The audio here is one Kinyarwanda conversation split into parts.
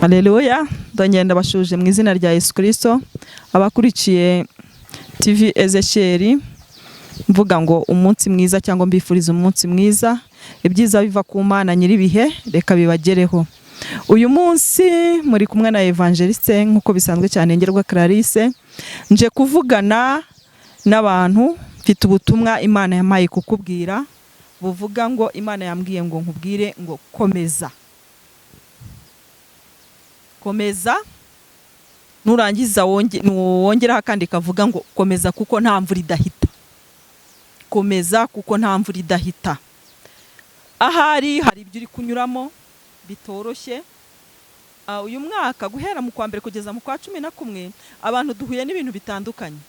Haleluya, ndongera bashuje mu izina rya Yesu Kristo. Abakurikiye TV Ezekiel, mvuga ngo umunsi mwiza cyangwa mbifuriza umunsi mwiza, ibyiza biva ku Mana nyiribihe reka bibagereho. Uyu munsi muri kumwe na Evangeliste nkuko bisanzwe cyane ngerwa Clarisse, nje kuvugana n'abantu mfite ubutumwa Imana yamaye kukubwira, buvuga ngo Imana yambwiye ngo nkubwire ngo komeza. Komeza, nurangiza wongeraho kandi kavuga ngo komeza kuko nta mvura idahita. Komeza kuko nta mvura idahita. Ahari hari ibyo uri kunyuramo bitoroshye. Uyu mwaka guhera mu kwa mbere kugeza mu kwa 11 abantu duhuye n'ibintu bitandukanye.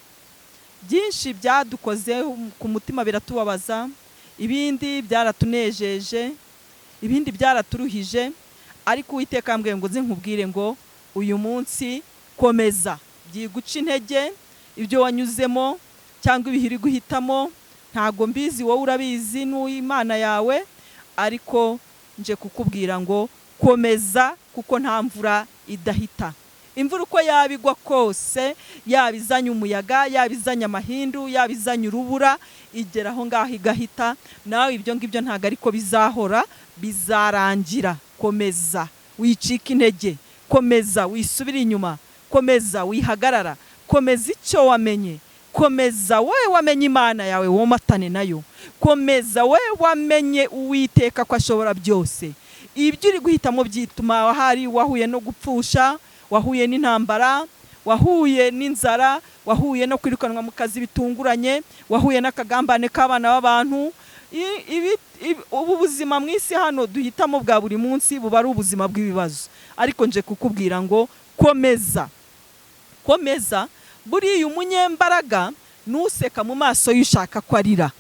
Byinshi byadukoze ku mutima biratubabaza, ibindi byaratunejeje, ibindi byaraturuhije. Ariko Uwiteka ambwiye ngo nkubwire ngo uyu munsi komeza, byiguca intege ibyo wanyuzemo cyangwa ibihiri guhitamo, ntago mbizi wowe urabizi n'Imana yawe, ariko nje kukubwira ngo komeza kuko nta mvura idahita. Imvura uko yabigwa kose, yabizanye umuyaga, yabizanye amahindu, yabizanye urubura, igera aho ngaho igahita. Nawe ibyo ngibyo ntago ariko bizahora, bizarangira. Komeza, wicika intege, komeza wisubira inyuma, komeza wihagarara, komeza icyo wamenye, komeza wowe wamenye Imana yawe womatane nayo, komeza wowe wamenye Uwiteka ko ashobora byose. Ibyo uri guhitamo byituma wahari wahuye no gupfusha, wahuye n'intambara, wahuye n'inzara, wahuye no kwirukanwa mu kazi bitunguranye, wahuye n'akagambane k'abana b'abantu. Ubu buzima mu isi hano duhitamo bwa buri munsi buba ari ubuzima bw'ibibazo, ariko nje kukubwira ngo komeza. Komeza, buriya umunyembaraga nuseka mu maso y'ushaka ko arira.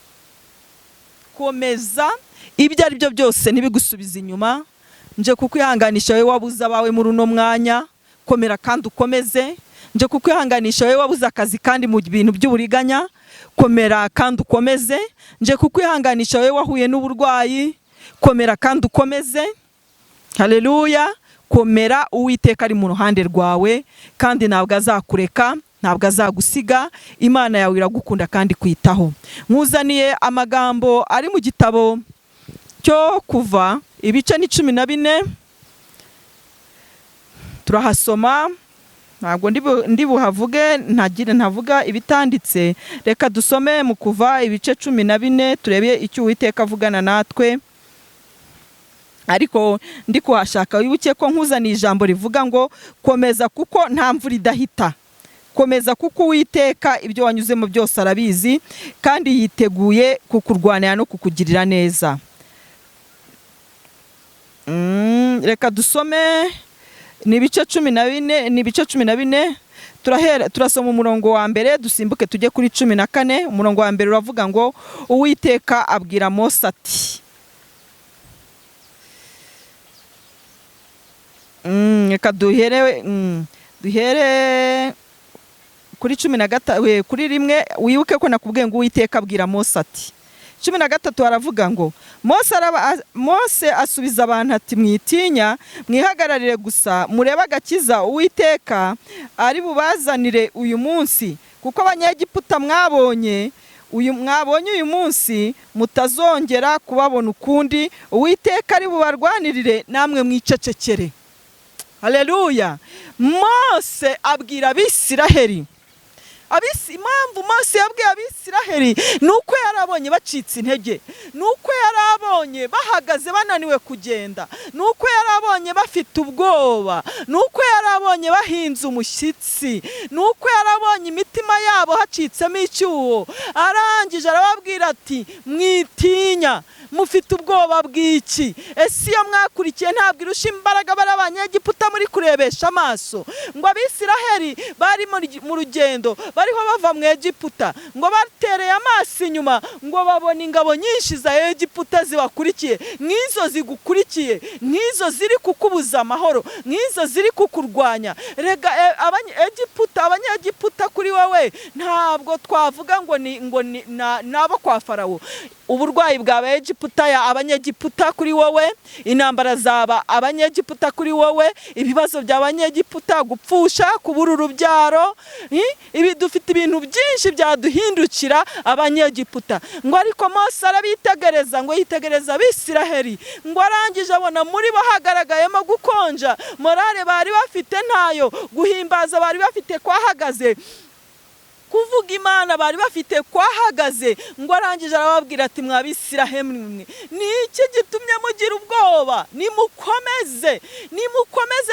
Komeza, ibyo ari byo byose ntibigusubiza inyuma. Nje kukwihanganisha wowe wabuze abawe muri uno mwanya, komera kandi ukomeze. Nje kukwihanganisha wowe wabuze akazi kandi mu bintu by'uburiganya, komera kandi ukomeze. Nje kukwihanganisha wowe wahuye n'uburwayi, komera kandi ukomeze. Haleluya, komera, Uwiteka ari mu ruhande rwawe kandi ntabwo azakureka, ntabwo azagusiga. Imana yawe iragukunda kandi kwitaho. Nkuzaniye amagambo ari mu gitabo cyo Kuva ibice ni 14. Turahasoma, ntabwo ndi buhavuge, ntavuga ibitanditse. Reka dusome mu Kuva ibice 14 turebe icyo Uwiteka avugana natwe. Ariko ndi kuhashaka wibuke ko nkuzaniye ijambo rivuga ngo komeza kuko nta mvura idahita. Komeza kuko Uwiteka ibyo wanyuzemo byose arabizi kandi yiteguye kukurwanira no kukugirira neza. Reka dusome ni ibice 14 turasoma umurongo wa mbere dusimbuke tujye kuri 14. Umurongo wa mbere uravuga ngo Uwiteka abwira Mose ati, reka duhere kuri 13 kuri rimwe. Wibuke ko nakubwiye ngo Uwiteka abwira Mose ati, 13 aravuga ngo Mose asubiza abantu ati, mwitinya, mwihagararire gusa murebe agakiza Uwiteka ari bubazanire uyu munsi, kuko abanyegiputa mwabonye uyu munsi mutazongera kubabona ukundi. Uwiteka ari bubarwanirire namwe mwicecekere. Haleluya. Mose abwira Abisiraheli. Impamvu Mose yabwiye Abisiraheli nuko yarabonye bacitse intege, nuko yarabonye bahagaze bananiwe kugenda, nuko yarabonye bafite ubwoba, nuko yarabonye bahinze umushyitsi, nuko yarabonye imitima yabo hacitsemo icyuho. Arangije arababwira ati, mwitinya, mufite ubwoba bw'iki? Ese iyo mwakurikiye ntabwo irusha imbaraga bari abanyegiputa muri kurebesha amaso? Ngo Abisiraheli bari mu rugendo bariho bava mu Egiputa, ngo batereye amaso inyuma ngo babona ingabo nyinshi za Egiputa zibakurikiye, nk'izo zigukurikiye, nk'izo ziri kukubuza amahoro, nk'izo ziri kukurwanya. Rega abanyegiputa kuri wowe ntabwo twavuga ngo ni nabo kwa Farawo. Uburwayi bwa Egiputa abanyegiputa kuri wowe, intambara zaba abanyegiputa kuri wowe, ibibazo by'abanyegiputa, gupfusha, kubura urubyaro, ibi dufite ibintu byinshi byaduhindukira abanyegiputa. Ngo ariko Mose arabitegereza, ngo yitegereza Abisiraheli, ngo arangije abona muri bo hagaragayemo gukonja, morale bari bafite ntayo, guhimbaza bari bafite kwahagaze, kuvuga Imana bari bafite kwahagaze. Ngo arangije arababwira ati mwa Bisiraheli mwe, ni iki gitumye mugira ubwoba? Nimukomeze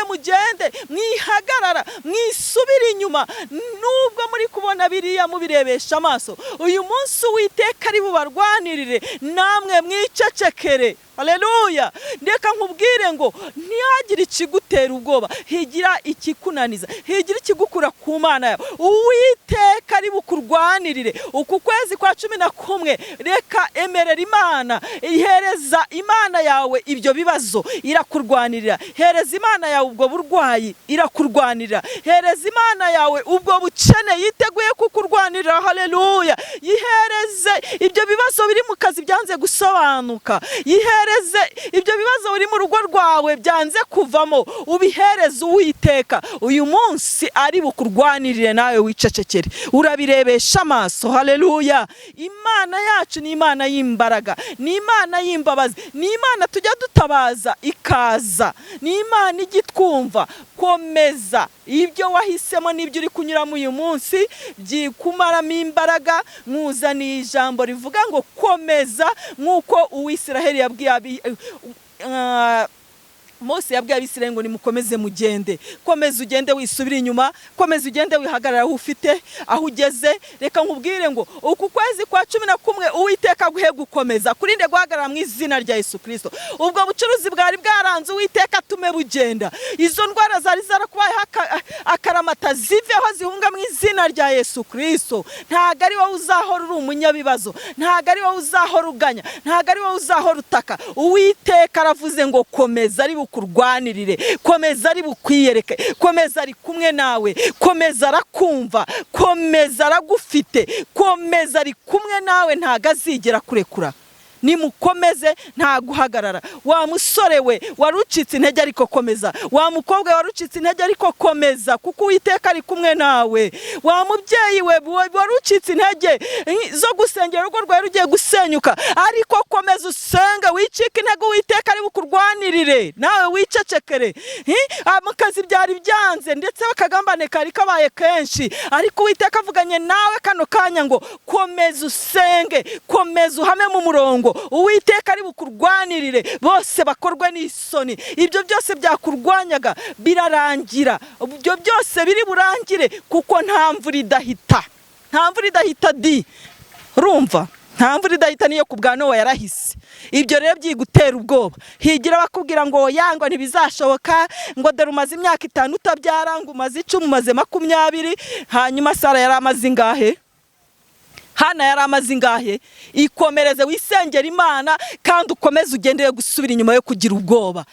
mugende, mwihagarara, mwisubire inyuma, nubwo muri kubona biriya mubirebesha amaso. Uyu munsi Uwiteka ari bubarwanirire, namwe mwicecekere. Haleluya. Ndeka nkubwire ngo ntihagire ikigutera ubwoba, higira ikikunaniza, higira ikigukura ku Mana yawe. Uwiteka ari bukurwanirire. Uku kwezi kwa 11, reka emerera Imana, ihereza Imana yawe ibyo bibazo, irakurwanirira. Hereza Imana yawe ubwo burwayi, irakurwanirira. Hereza Imana yawe ubwo bukene, yiteguye kukurwanirira. Haleluya. Yihereze ibyo bibazo biri mu kazi byanze gusobanuka, yihereze ibyo bibazo biri mu rugo rwawe byanze kuvamo, ubihereze Uwiteka. Uyu munsi ari bukurwanirire, nawe wicecekere, urabirebesha amaso. Haleluya. Imana yacu ni Imana y'imbaraga, ni Imana y'imbabazi, ni Imana tujya dutabaza ikaza, ni Imana igitwumva. Komeza ibyo wahisemo n'ibyo uri kunyuramo uyu munsi, byikumaramo imbaraga. Mwuzaniye ijambo rivuga ngo komeza, nk'uko Uwisiraheli yabwiye Mose yabwiye Abisirayeli ngo nimukomeze mugende. Komeza ugende, wisubire inyuma, komeza ugende, wihagarara aho ufite, aho ugeze. Reka nkubwire ngo uku kwezi kwa 11 Uwiteka aguhe gukomeza, kurinde guhagarara mu izina rya Yesu Kristo. Ubwo bucuruzi bwari bwaranze Uwiteka atume bugenda. Izo ndwara zari zarakubaye akaramata ziveho, zihunga mu izina rya Yesu Kristo. Ntago ari wowe uzahora uri umunyabibazo, ntago ari wowe uzahora uganya, ntago ari wowe uzahora utaka. Uwiteka aravuze ngo komeza, ari kurwanirire, komeza ari bukwiyereke, komeza ari kumwe nawe, komeza arakumva, komeza aragufite, komeza ari kumwe nawe, ntago azigera kurekura. Nimukomeze nta guhagarara. Wa musore we warucitse intege ariko komeza, wa mukobwa warucitse intege ariko komeza, kuko Uwiteka ari kumwe nawe. Wa mubyeyi we warucitse intege zo gusengera urugo rwawe rugiye gusenyuka, ariko komeza usenge, wicike intege, Uwiteka ari bukurwanirire, nawe wicecekere. Mu kazi byari byanze ndetse bakagambane kari kabaye kenshi, ariko Uwiteka avuganye nawe kano kanya ngo komeza usenge, komeza uhame mu murongo. Uwiteka ari bukurwanirire, bose bakorwe n'isoni. Ibyo byose byakurwanyaga birarangira, ibyo byose biri burangire, kuko nta mvura idahita, nta mvura idahita. Urumva? Nta mvura idahita, niyo ku bwa Nowa yarahise. Ibyo rero byigutera ubwoba. Higira bakubwira ngo yangwa ntibizashoboka, ngo dore umaze imyaka 5 utabyara, ngo umaze 10, umaze 20. Hanyuma Sara yari amaze ingahe? Hana yari amaze ingahe? Ikomereze wisengera Imana, kandi ukomeze ugendeye gusubira inyuma yo kugira ubwoba.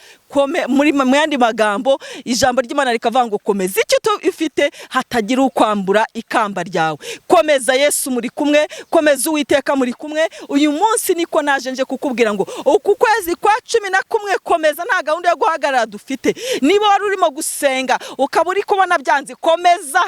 Muri yandi magambo, ijambo ry'Imana rikavuga ngo komeza icyo ufite, hatagira ukwambura ikamba ryawe. Komeza Yesu muri kumwe, komeza Uwiteka muri kumwe. Uyu munsi niko naje nje kukubwira ngo uku kwezi kwa 11 komeza, nta gahunda yo guhagarara dufite. Niba wari urimo gusenga ukaba uri kubona byanze, komeza.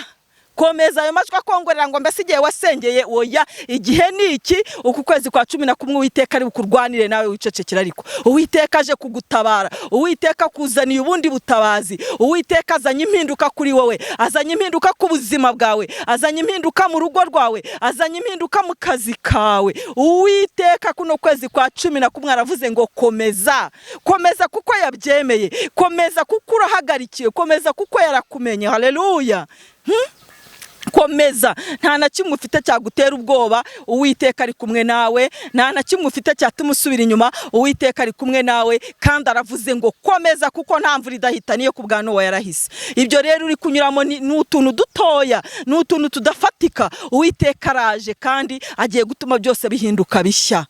Komeza ayo majwi akongorera ngo mbese igihe wasengeye, oya, igihe ni iki. Uku kwezi kwa 11 Uwiteka ari bukurwanire, nawe wicecekera. Ariko Uwiteka aje kugutabara, Uwiteka kuzaniye ubundi butabazi. Uwiteka azanye impinduka kuri wowe, azanye impinduka ku buzima bwawe, azanye impinduka mu rugo rwawe, azanye impinduka mu kazi kawe. Uwiteka kuno kwezi kwa 11 aravuze ngo komeza. Komeza kuko yabyemeye, komeza kuko urahagarikiye, komeza kuko yarakumenye. Haleluya. Komeza, nta na kimwe ufite cyagutera ubwoba. Uwiteka ari kumwe nawe, nta na kimwe ufite cyatuma usubira inyuma. Uwiteka ari kumwe nawe, kandi aravuze ngo komeza kuko nta mvura idahita, niyo ku bwa Nowa yarahise. Ibyo rero uri kunyuramo n'utuntu dutoya, n'utuntu tudafatika. Uwiteka araje kandi agiye gutuma byose bihinduka bishya.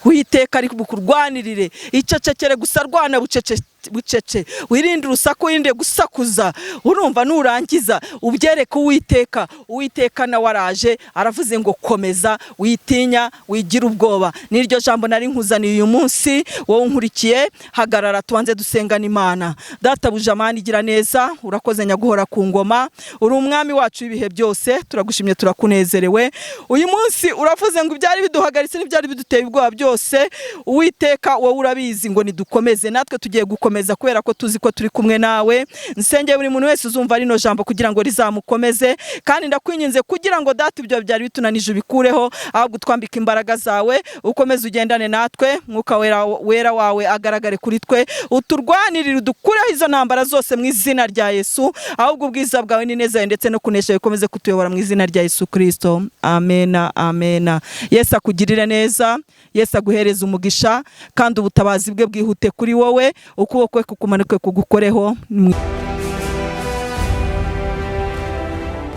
Uwiteka ari bukurwanirire, icecekere gusa, rwana buceceke bucece, wirinde urusaku, wirinde gusakuza. Urumva nurangiza ubyereke Uwiteka. Uwiteka nawe araje aravuze ngo komeza, witinya, wigira ubwoba. Niryo jambo nari nkuzaniye uyu munsi. Wowe unkurikiye, hagarara tubanze dusengana Imana. Databuja Mana igira neza, urakoze nyaguhora ku ngoma, uri umwami wacu w'ibihe byose, turagushimye turakunezerewe. Uyu munsi uravuze ngo ibyari biduhagaritse n'ibyari biduteye ubwoba byose, Uwiteka wowe urabizi ngo nidukomeze. Natwe tugiye gukomeza kubera ko tuzi ko turi kumwe nawe. Nsengeye buri muntu wese uzumva rino jambo kugira ngo rizamukomeze, kandi ndakwinginze kugira ngo data ibyo byari bitunanije ubikureho, ahubwo twambika imbaraga zawe, ukomeze ugendane natwe. Mwuka wera wawe agaragare kuri twe, uturwanirire, udukureho izo ntambara zose mu izina rya Yesu. Ahubwo ubwiza bwawe n'ineza ndetse no kunesha bikomeze kutuyobora mu izina rya Yesu Kristo. Amena, amena. Yesu akugirire neza, Yesu aguhereza umugisha, kandi ubutabazi bwe bwihute kuri wowe, ukuboko kwe kukumanuke kugukoreho.